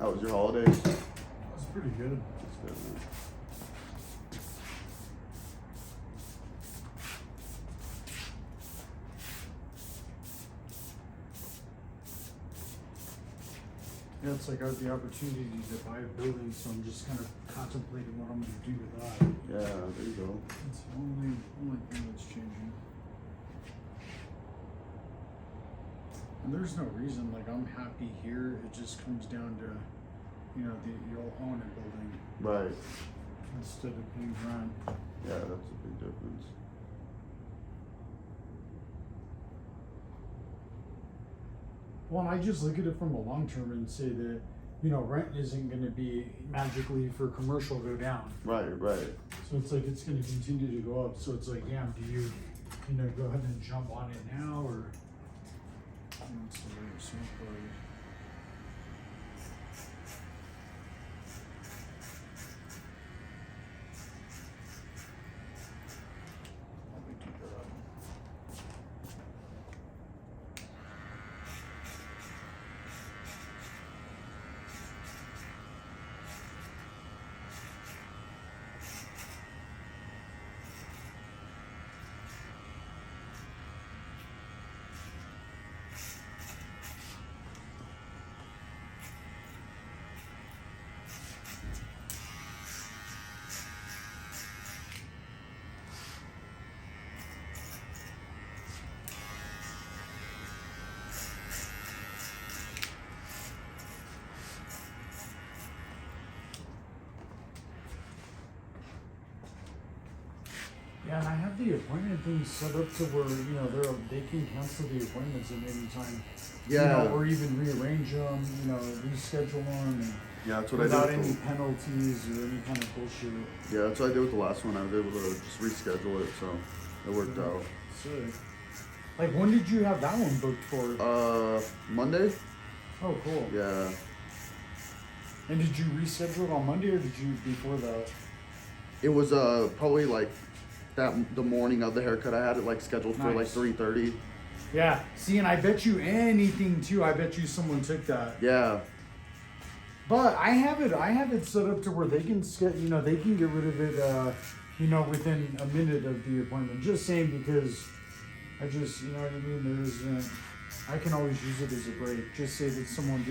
How was your holidays? It was pretty good. That's good, man. Yeah, it's like I have the opportunity to buy a building, so I'm just kind of contemplating what I'm going to do with that. Yeah, there you go. It's the only thing that's changing. And there's no reason, like I'm happy here. It just comes down to, you know, you'll own a building Right. instead of paying rent. Yeah, that's a big difference. Well, and I just look at it from a long term and say that, you know, rent isn't going to be magically for commercial go down. Right, right. So it's like it's going to continue to go up. So it's like, yeah, do you know, go ahead and jump on it now, or what's the way of smoke party? Let me keep it up. Yeah, and I have the appointment thing set up to where, you know, they can cancel the appointments at any time. Yeah. You know, or even rearrange them, you know, reschedule them. And Yeah, that's what without I did. any penalties or any kind of bullshit. Yeah, that's what I did with the last one. I was able to just reschedule it, so it worked out. Sick. Like, when did you have that one booked for? Monday? Oh, cool. Yeah. And did you reschedule it on Monday, or did you before that? It was probably like the morning of the haircut. I had it like scheduled for like Nice. 3:30. Yeah. See, and I bet you anything too. I bet you someone took that. Yeah. But I have it set up to where they can you know, they can get rid of it, you know, within a minute of the appointment. Just saying, because I just, you know what I mean. I can always use it as a break. Just say that someone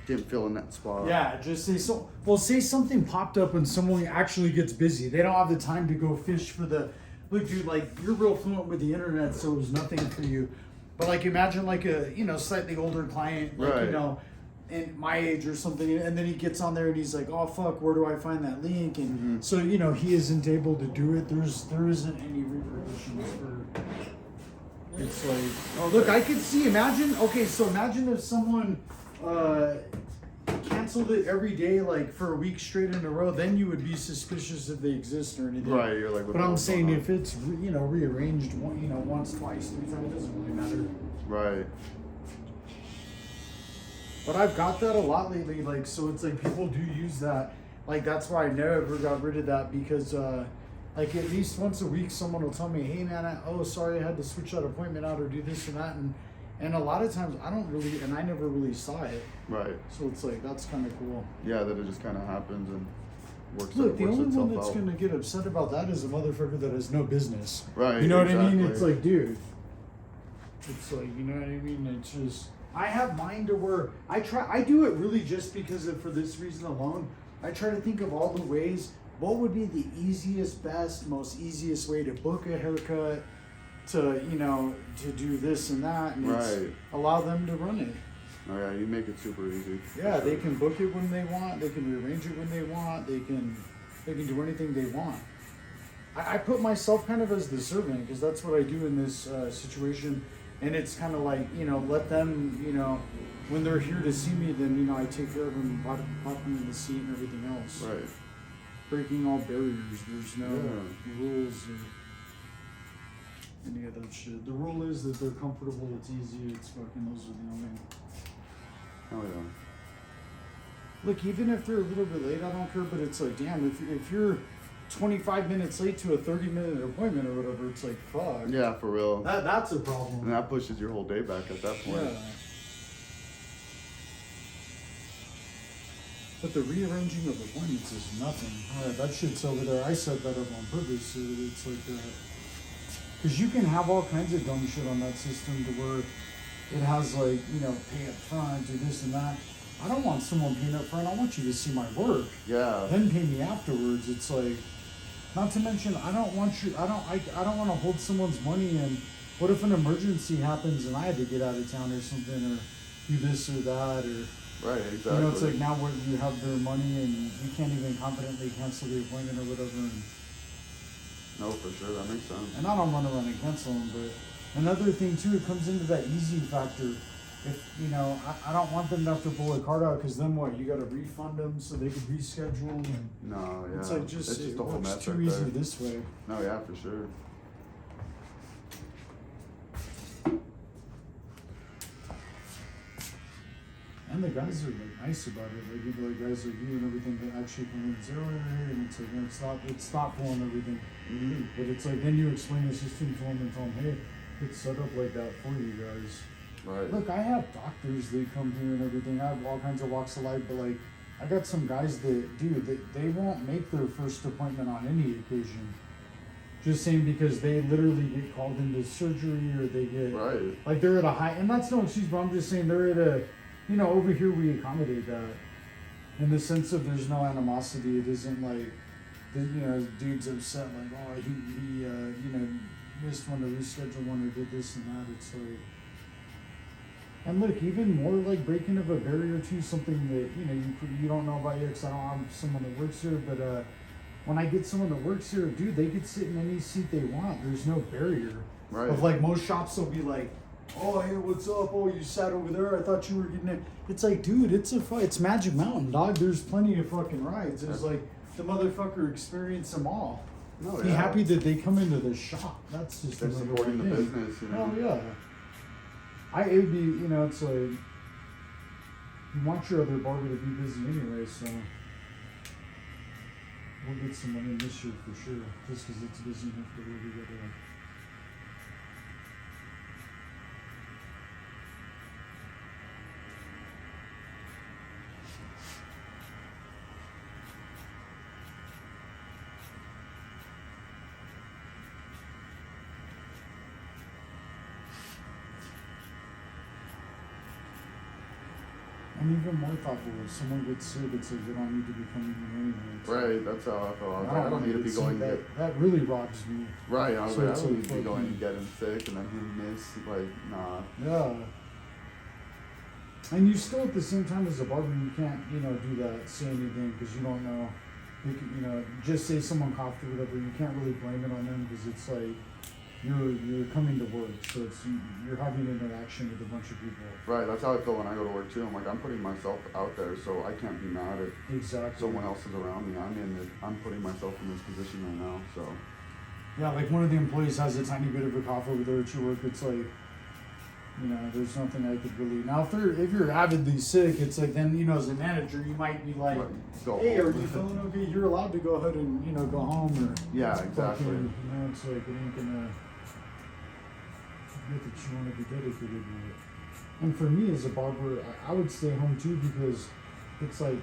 Didn't fill in that spot. Yeah, just say so. Well, say something popped up and someone actually gets busy. They don't have the time to go fish for the. Look, dude, like you're real fluent with the internet, so it was nothing for you. But like, imagine like a slightly older client, like Right. in my age or something, and then he gets on there and he's like, oh fuck, where do I find that link? And so he isn't able to do it. There isn't any repercussions for. It's like, oh look, I could see. Imagine if someone. Canceled it every day like for a week straight in a row, then you would be suspicious if they exist or anything. Right, you're like. But I'm saying if it's rearranged once, twice, 3 times, it doesn't really matter. Right. But I've got that a lot lately, like, so it's like people do use that. Like that's why I never got rid of that, because like at least once a week someone will tell me, hey man, sorry I had to switch that appointment out or do this and that, and a lot of times I never really saw it. Right. So it's like, that's kind of cool. Yeah, that it just kind of happens and works. Look, the only one that's out. going to get upset about that is a motherfucker that has no business. Right. You know what I mean? exactly. It's like, dude. It's like, you know what I mean? It's just, I have mine to where I do it really just because for this reason alone. I try to think of all the ways, what would be the easiest, best, most easiest way to book a haircut, to do this and that, and Right. allow them to run it. Oh yeah, you make it super easy. Yeah, they can book it when they want. They can rearrange it when they want. They can do anything they want. I put myself kind of as the servant, because that's what I do in this situation. And it's kind of like, let them, when they're here to see me, then, I take care of them, pop them in the seat and everything else. Right. Breaking all barriers. There's no rules or any of that shit. The rule is that they're comfortable, it's easy, it's fucking, those are the only. Oh yeah. Look, even if they're a little bit late, I don't care, but it's like, damn, if you're 25 minutes late to a 30-minute appointment or whatever, it's like, fuck. Yeah, for real. That's a problem. And that pushes your whole day back at that point. Yeah. But the rearranging of appointments is nothing. That shit's over there. I set that up on purpose. So it's like because you can have all kinds of dumb shit on that system to where it has like, you know, pay up front or this and that. I don't want someone paying up front. I want you to see my work. Yeah. Then pay me afterwards. It's like, not to mention, I don't want to hold someone's money. And what if an emergency happens and I had to get out of town or something, or do this or that, or Right, exactly. you know, it's like now where you have their money and you can't even confidently cancel the appointment or whatever. And, no, for sure, that makes sense. and I don't want to run and cancel them, but another thing too, it comes into that easy factor. If, you know, I don't want them to have to pull a card out, because then what, you got to refund them so they can reschedule, and No, yeah. it's like it's just it a whole works mess too right easy there. this way. No, yeah, for sure. And the guys are like nice about it. Like, you know, like guys like you and everything that actually come in and say, oh, hey, and it's like, you know, it's thoughtful and everything. Mm-hmm. But it's like, then you explain the system to them and tell them, hey, it's set up like that for you guys. Right. Look, I have doctors, they come here and everything. I have all kinds of walks of life, but like, I got some guys that, dude, they won't make their first appointment on any occasion. Just saying, because they literally get called into surgery, or they get, Right. like, they're at a high, and that's no excuse, but I'm just saying they're at a, you know, over here we accommodate that. In the sense of there's no animosity. It isn't like, the, you know, dude's upset, like, oh, he you know, missed one to reschedule one or did this and that. It's like, and look, even more like breaking of a barrier to something that, you know, you don't know about yet, because I don't have someone that works here, but when I get someone that works here, dude, they could sit in any seat they want. There's no barrier. Right. Of like, most shops will be like, oh, hey, what's up? Oh, you sat over there. I thought you were getting it. It's like, dude, it's Magic Mountain, dog. There's plenty of fucking rides. There's like, the motherfucker experience them all. No, Be yeah. happy that they come into the shop. That's just They're another supporting the thing. business, you know. Oh yeah. It would be, you know, it's like, you want your other barber to be busy anyway, so we'll get some money this year for sure, just because it's busy enough to where we gotta. And even more thoughtful, if someone gets sick, it's like they don't need to be coming here anyway. It's Right, that's how I feel. I was like, I don't wanna need to get be sick. going That really robs me. Right, I was So like, I it's don't like need to be going fucking- and getting sick and then him miss, like, nah. Yeah. And you still, at the same time as a barber, you can't, you know, do that, say anything, because you don't know. You can, you know, just say someone coughed or whatever. You can't really blame it on them, because it's like you're coming to work, so it's you're having an interaction with a bunch of people. Right, that's how I feel when I go to work too. I'm like, I'm putting myself out there, so I can't be mad at Exactly. someone else is around me. I'm putting myself in this position right now, so. Yeah, like one of the employees has a tiny bit of a cough over there at your work. It's like, you know, there's nothing I could really. Now, if you're avidly sick, it's like, then, you know, as a manager, you might be like, Go hey, home. are you feeling okay? You're allowed to go ahead and, you know, go home, or Yeah, exactly. fucking, you know, it's like, it ain't gonna get that you want to be dedicated to it. And for me as a barber, I would stay home too, because it's like,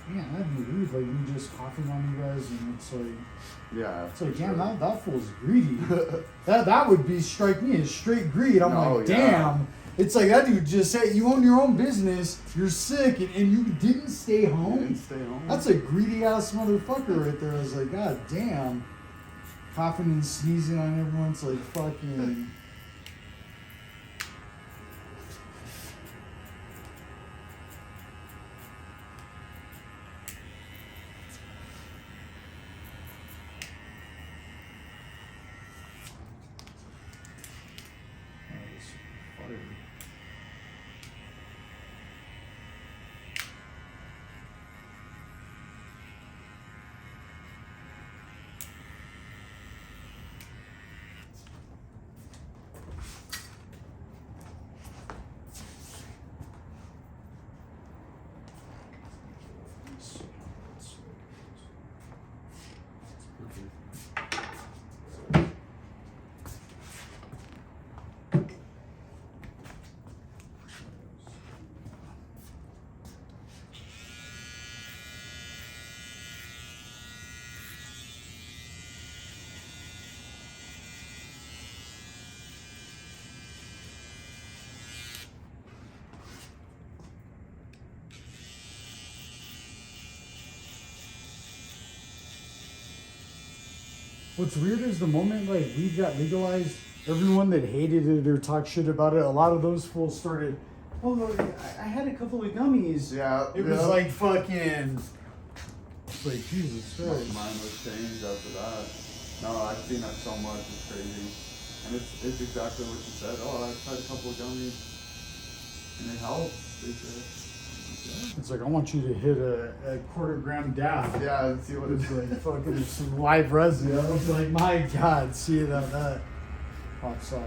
man, that'd be weird, like me just coughing on you guys, and it's like, Yeah. it's like, for damn, sure. that fool's greedy. that would be strike me as straight greed. I'm No, like, yeah. damn. It's like, that dude just said, you own your own business, you're sick, and you didn't stay You home? didn't stay home. That's a greedy ass motherfucker right there. I was like, god damn. Coughing and sneezing on everyone. It's like, fucking. That was fire. What's weird is the moment like weed got legalized, everyone that hated it or talked shit about it, a lot of those fools started. Oh, I had a couple of gummies. Yeah. It was like fucking. It's like Jesus Christ. Mine was changed after that. No, I've seen that so much. It's crazy, and it's exactly what you said. Oh, I tried a couple of gummies, and it helps. They said. It's like I want you to hit a quarter gram dab. Yeah, and see what It's like fucking some live resin. I was like, my God, see that pops off.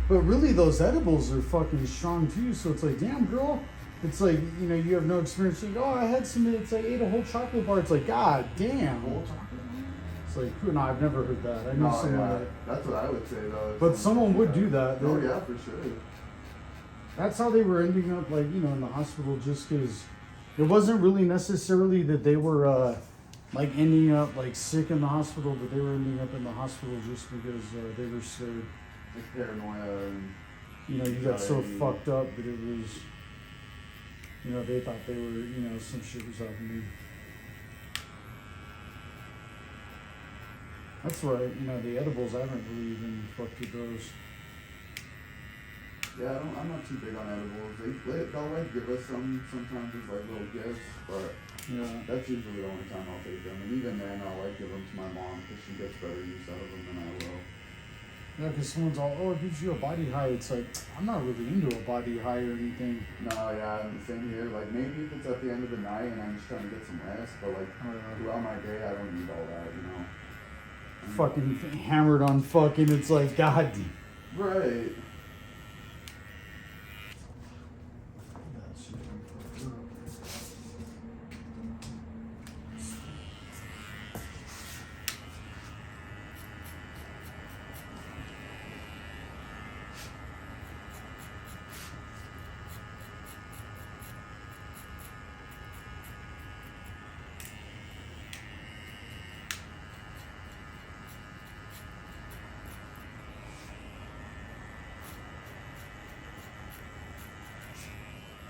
But really, those edibles are fucking strong too. So it's like, damn, girl. It's like, you know, you have no experience. Like, oh, I had some. It's like, ate a whole chocolate bar. It's like, God damn. whole chocolate. It's like, no, I've never heard that. I know No, someone yeah, that. that's what I would say though. But someone would do that. Oh yeah, for sure. That's how they were ending up, like, you know, in the hospital, just because it wasn't really necessarily that they were, like, ending up, like, sick in the hospital, but they were ending up in the hospital just because they were scared. Like paranoia and. You know, you got so anxiety. fucked up that it was, you know, they thought they were, you know, some shit was happening. That's why, you know, the edibles, I haven't really even fucked with those. Yeah, I'm not too big on edibles. They'll like give us some sometimes as like little gifts, but Yeah. that's usually the only time I'll take them. And even then, I'll like give them to my mom because she gets better use out of them than I will. Yeah, because someone's all, oh, it gives you a body high. It's like, I'm not really into a body high or anything. No, yeah, and the same here. Like maybe if it's at the end of the night and I'm just trying to get some rest, but like Oh, yeah. throughout my day, I don't need all that, you know. Fucking hammered on fucking, it's like, God. Right.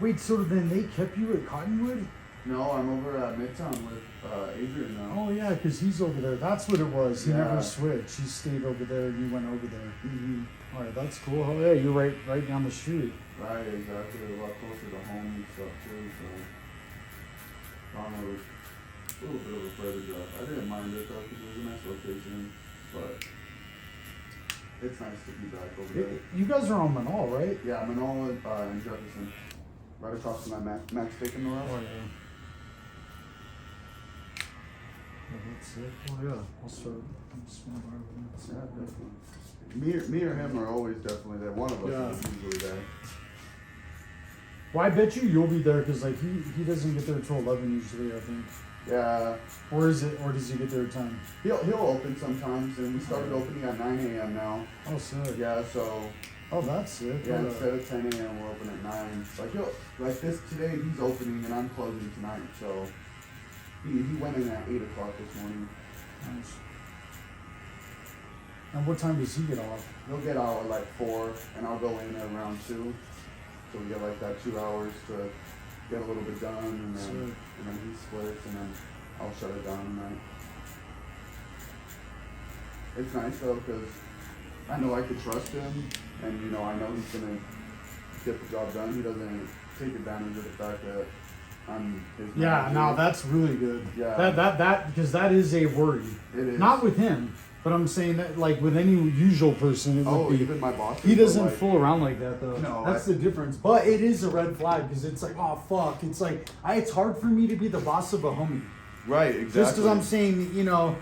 Wait, so then they kept you at Cottonwood? No, I'm over at Midtown with Adrian now. Oh, yeah, because he's over there. That's what it was. He Yeah. never switched. He stayed over there and you went over there. Mm-hmm. All right, that's cool. Oh, yeah, you're right down the street. Right, exactly. A lot closer to home and stuff too. So, was a little bit of a further drive. I didn't mind it though because it was a nice location, but it's nice to be back over there. You guys are on Manal, right? Yeah, Manal and Jefferson, right across from my Max Bacon Road. Oh, yeah. Oh, that's it. Oh, yeah. I'll start. I'll swing by with Yeah, that. definitely. Me or him are always definitely there. One of us is usually there. Well, I bet you'll be there because like he doesn't get there till 11 usually, I think. Yeah, Or does he get there at 10? he'll open sometimes, and we started opening at 9 a.m. now. Oh, sick. Yeah, so Oh, that's it. yeah, instead of 10 a.m. we're open at 9. Like this today he's opening and I'm closing tonight. So he went in at 8 o'clock this morning. Nice. And what time does he get off? He'll get out at like 4, and I'll go in at around 2. So we get like that 2 hours to get a little bit done, and then he splits, and then I'll shut it down tonight. It's nice though, because I know I could trust him, and you know I know he's gonna get the job done. He doesn't take advantage of the fact that I'm his Yeah, manager. no, that's really good. Yeah. That because that is a worry. It is. Not with him, but I'm saying that like with any usual person, it would Oh, be. even my boss. He doesn't fool around like that though. No, That's the difference. But it is a red flag because it's like, oh fuck, it's like it's hard for me to be the boss of a homie. Right, exactly. Just because I'm saying, you know,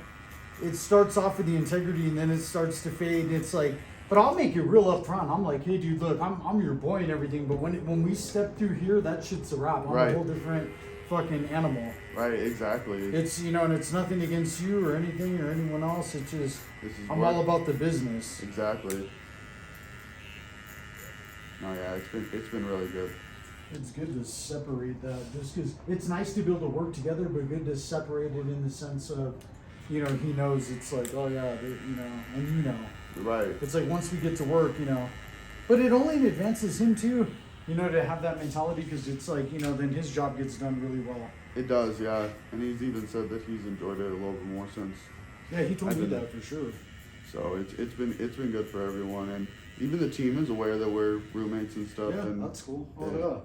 it starts off with the integrity and then it starts to fade. It's like, but I'll make it real upfront. I'm like, hey dude, look, I'm your boy and everything, but when we step through here, that shit's a wrap. I'm Right. a whole different fucking animal. Right, exactly. It's, you know, and it's nothing against you or anything or anyone else. It's just, This is I'm work. all about the business. Exactly. No, yeah, it's been really good. It's good to separate that just because it's nice to be able to work together, but good to separate it in the sense of, you know, he knows it's like, oh yeah, you know, and you know. Right. It's like once we get to work, you know, but it only advances him too. You know, to have that mentality, because it's like, you know, then his job gets done really well. It does, yeah. And he's even said that he's enjoyed it a little bit more since. Yeah, he told me that for sure. So it's been good for everyone, and even the team is aware that we're roommates and stuff. Yeah, and that's cool. Oh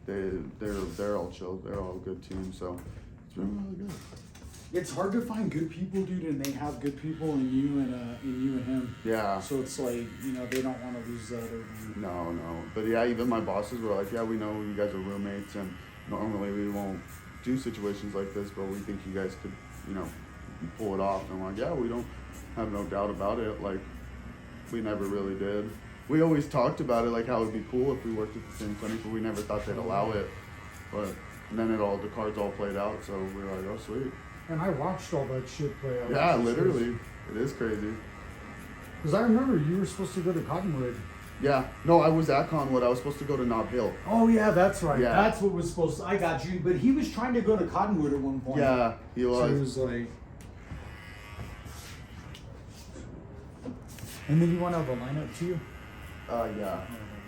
they're all chill. They're all a good team. So it's been really good. It's hard to find good people, dude, and they have good people in you and him. Yeah. So it's like, you know, they don't want to lose that over you. No. But yeah, even my bosses were like, yeah, we know you guys are roommates, and normally we won't do situations like this, but we think you guys could, you know, pull it off. And I'm like, yeah, we don't have no doubt about it. Like, we never really did. We always talked about it, like how it would be cool if we worked at the same clinic, but we never thought they'd allow it. But then the cards all played out, so we were like, oh, sweet. And I watched all that shit play out. Yeah, literally. It is crazy. Because I remember you were supposed to go to Cottonwood. Yeah. No, I was at Conwood. I was supposed to go to Nob Hill. Oh, yeah, that's right. Yeah. That's what was supposed to... I got you. But he was trying to go to Cottonwood at one point. Yeah, he was. So he was like... And then you want to have a lineup too? Yeah. I don't know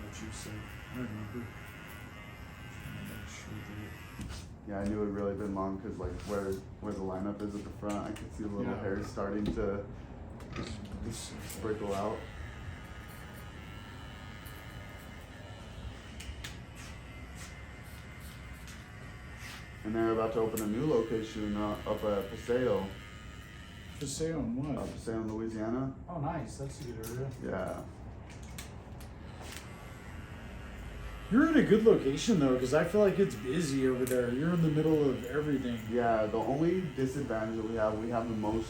what you said. I remember. Yeah, I knew it really been long because like where the lineup is at the front, I could see the little hairs starting to just sprinkle out. And they're about to open a new location up at Paseo. Paseo on what? Paseo, Louisiana. Oh, nice. That's a good area. Yeah. You're in a good location though, because I feel like it's busy over there. You're in the middle of everything. Yeah, the only disadvantage that we have the most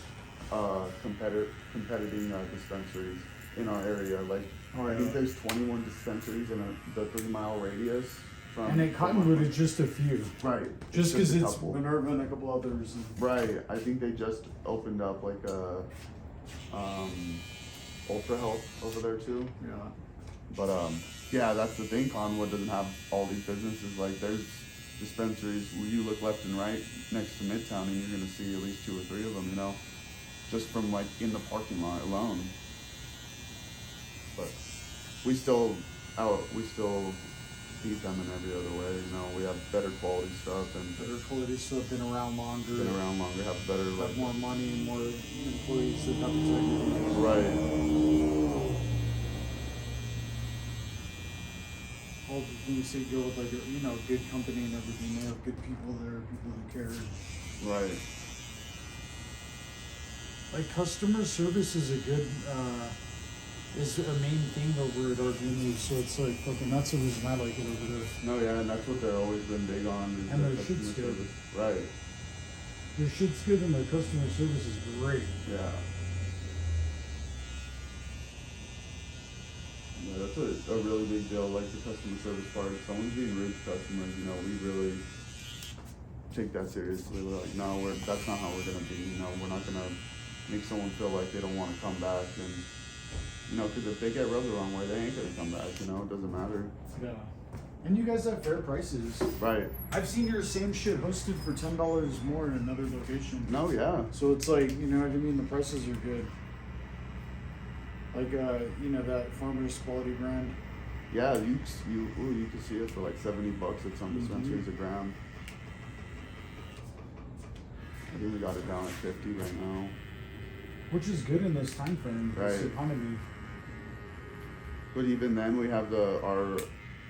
competing dispensaries in our area. Like, I think there's 21 dispensaries in the 3-mile radius. And in Cottonwood, it's just a few. Right. Just because it's Minerva and a couple others. Right. I think they just opened up like a Ultra Health over there too. Yeah. But yeah, that's the thing. Conwood doesn't have all these businesses. Like, there's dispensaries where you look left and right next to Midtown, and you're gonna see at least 2 or 3 of them. You know, just from like in the parking lot alone. But we still beat them in every other way. You know, we have better quality stuff and better quality stuff. Been around longer. Have better have more money, more employees that have to. Right. All the things say go with like a good company and everything. They have good people there, people who care. Right. Like customer service is a good is a main thing over at Arvino, so it's like fucking that's the reason I like it over there. No, yeah, and that's what they've always been big on. Is and their their shit's good. service. Right. Their shit's good and their customer service is great. Yeah. Yeah, that's a really big deal, like the customer service part. If someone's being rude to customers, you know, we really take that seriously. We're like, no, that's not how we're gonna be. You know, we're not gonna make someone feel like they don't want to come back, and you know, because if they get rubbed the wrong way, they ain't gonna come back. You know, it doesn't matter. Yeah. And you guys have fair prices. Right. I've seen your same shit hosted for $10 more in another location. No, yeah. So it's like, you know what I mean? The prices are good. Like, you know, that Farmer's Quality brand. Yeah, you can see it for like $70 at some dispensaries a gram. I think we got it down at 50 right now. Which is good in this time frame. Right. This economy. But even then, we have our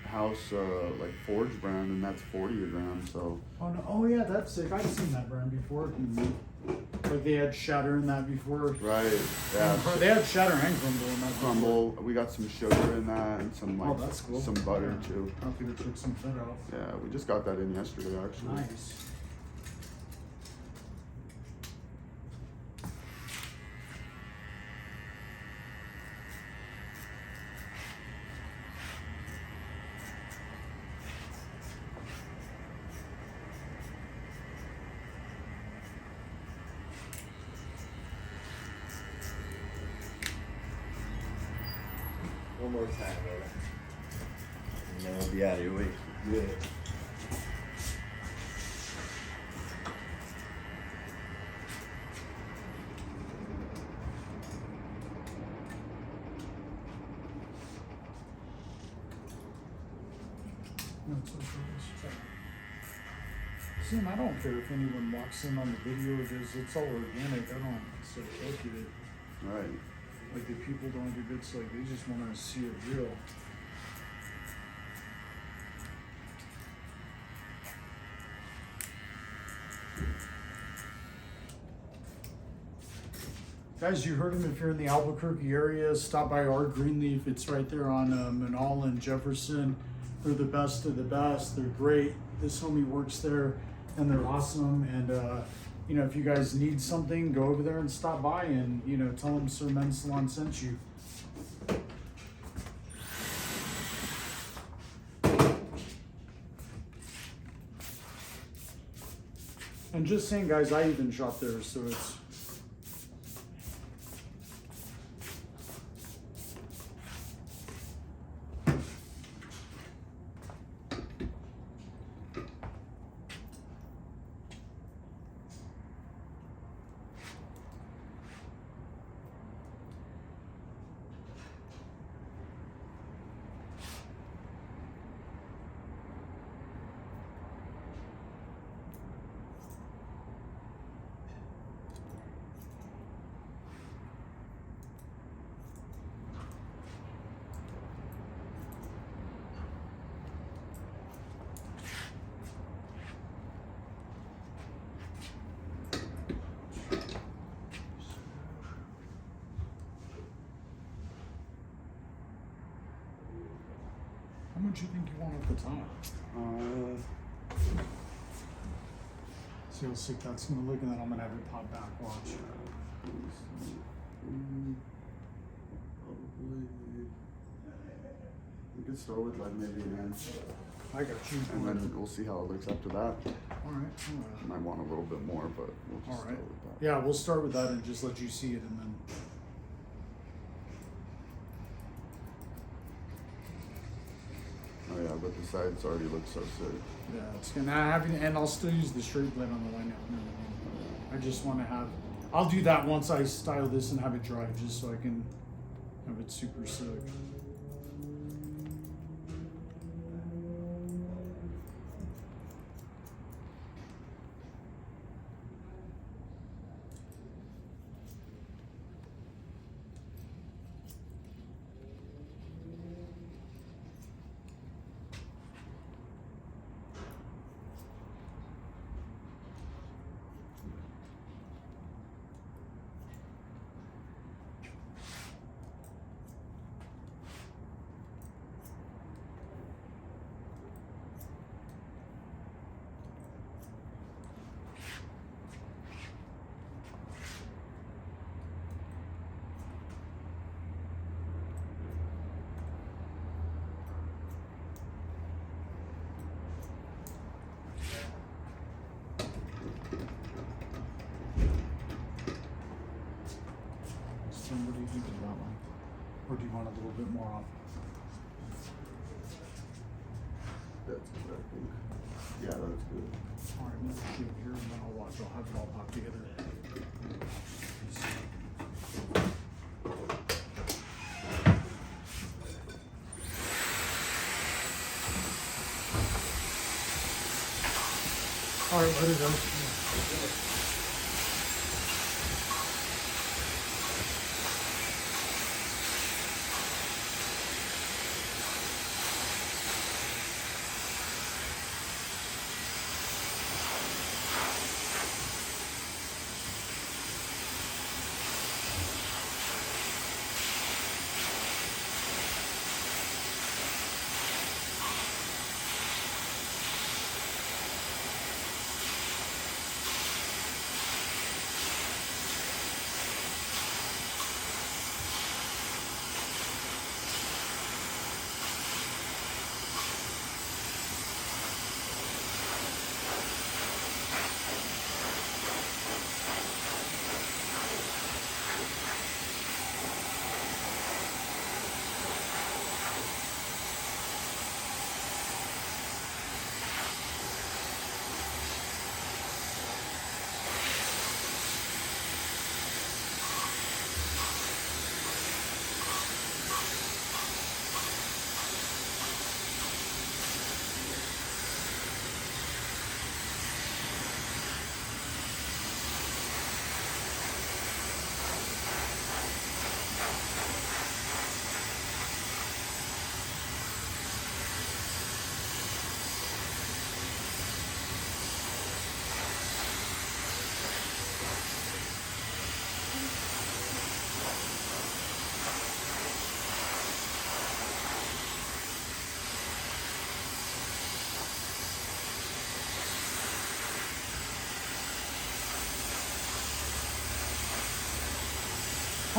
house like Forge brand, and that's 40 a gram. So. Oh no! Oh yeah, that's sick. I've seen that brand before. Like they had Shatter in that before. Right. Yeah. They had Shatter and Crumble in that. Crumble. We got some sugar in that, and some like that's cool. some butter too. I'll have to check some of that out. Yeah, we just got that in yesterday actually. Nice. One more time, brother. And then we'll be out of your way. Good. That's what it is. See, and I don't care if anyone walks in on the video, it's all organic. I don't sort of calculate. Right. Like the people don't do bits, like they just want to see it real. Guys, you heard him. If you're in the Albuquerque area, stop by our Greenleaf. It's right there on Manal and Jefferson. They're the best of the best. They're great. This homie works there, and they're awesome. And you know, if you guys need something, go over there and stop by, and you know, tell them Sir Men's Salon sent you. And just saying, guys, I even shop there, so it's. How much you think you want at the top? See how sick that's gonna look, and then I'm gonna have it pop back. Watch. Probably. We could start with like maybe an inch, I got you. and then we'll see how it looks after that. All right. Might want a little bit more, but we'll just All start right. with that. Yeah, we'll start with that and just let you see it, and then. Oh yeah, but the sides already look so sick. Yeah, it's gonna have, and I'll still use the straight blade on the line out and everything. I just want to have. I'll do that once I style this and have it dry, just so I can have it super sick. So what do you think of that one? Or do you want a little bit more off? That's good, I think. Yeah, that's good. All right, I'm gonna shoot here, and then I'll watch. I'll have it all pop together. All right, let it go.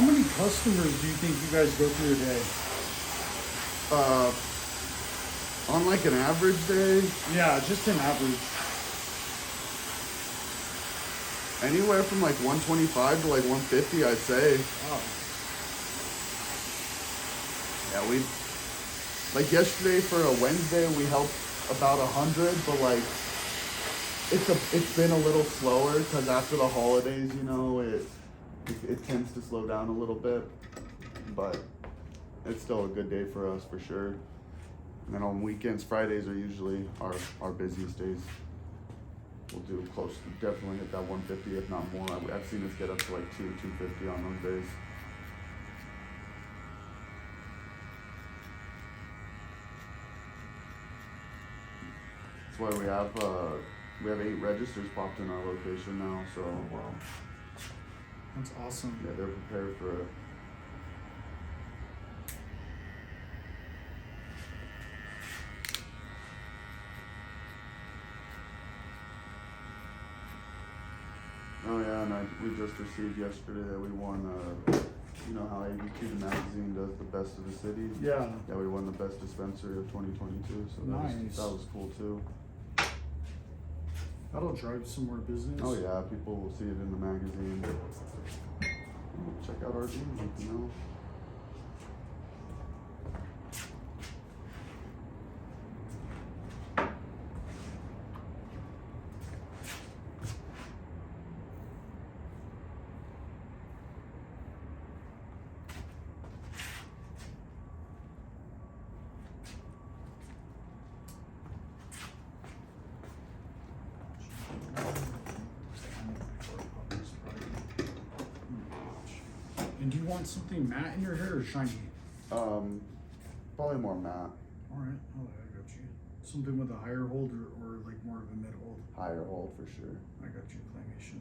How many customers do you think you guys go through a day? On like an average day, Yeah, just an average. anywhere from like 125 to like 150, I'd say. Wow. Yeah, we like yesterday for a Wednesday we helped about 100, but like it's been a little slower because after the holidays, you know, it tends to slow down a little bit, but it's still a good day for us for sure. And then on weekends, Fridays are usually our busiest days. We'll do close to definitely hit that 150, if not more. I've seen us get up to like 250 on those days. That's why we have 8 registers popped in our location now. So Wow. That's awesome. yeah, they're prepared for it. Oh yeah, and we just received yesterday that we won, you know how ABQ the magazine does the best of the cities? Yeah. Yeah, we won the best dispensary of 2022, so Nice. that was cool too. That'll drive some more business. Oh yeah, people will see it in the magazine. Check out our jeans, you know. And do you want something matte in your hair or shiny? Probably more matte, Alright, oh, I got you. Something with a higher hold or like more of a mid hold. higher hold for sure. I got you, claymation.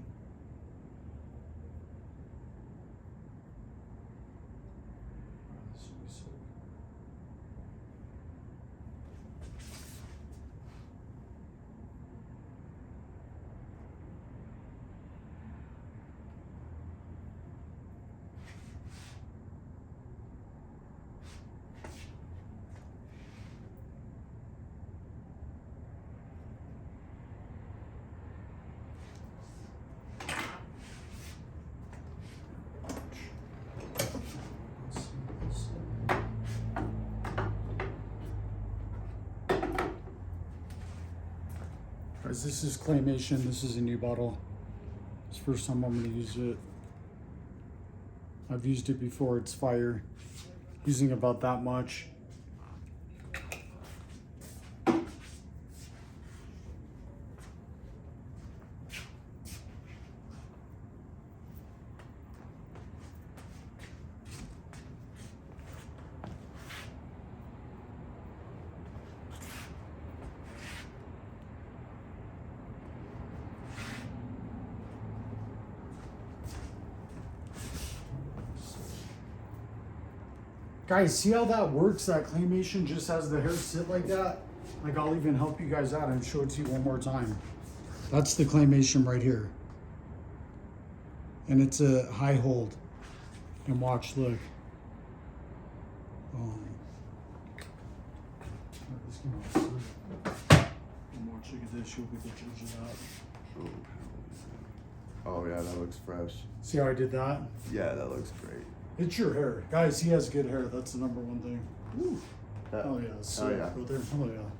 Alright, this will be sick. Guys, this is claymation. This is a new bottle. It's the first time I'm gonna use it. I've used it before. It's fire. Using about that much. Guys, see how that works? That claymation just has the hair sit like that? Like, I'll even help you guys out and show it to you one more time. That's the claymation right here. And it's a high hold. And watch, look. This came out sick. And watch, look at this. You'll get the judge of that. Oh yeah, that looks fresh. See how I did that? Yeah, that looks great. It's your hair. Guys, he has good hair. That's the number one thing. That- Oh, yeah. So, oh yeah. go there. Oh, yeah.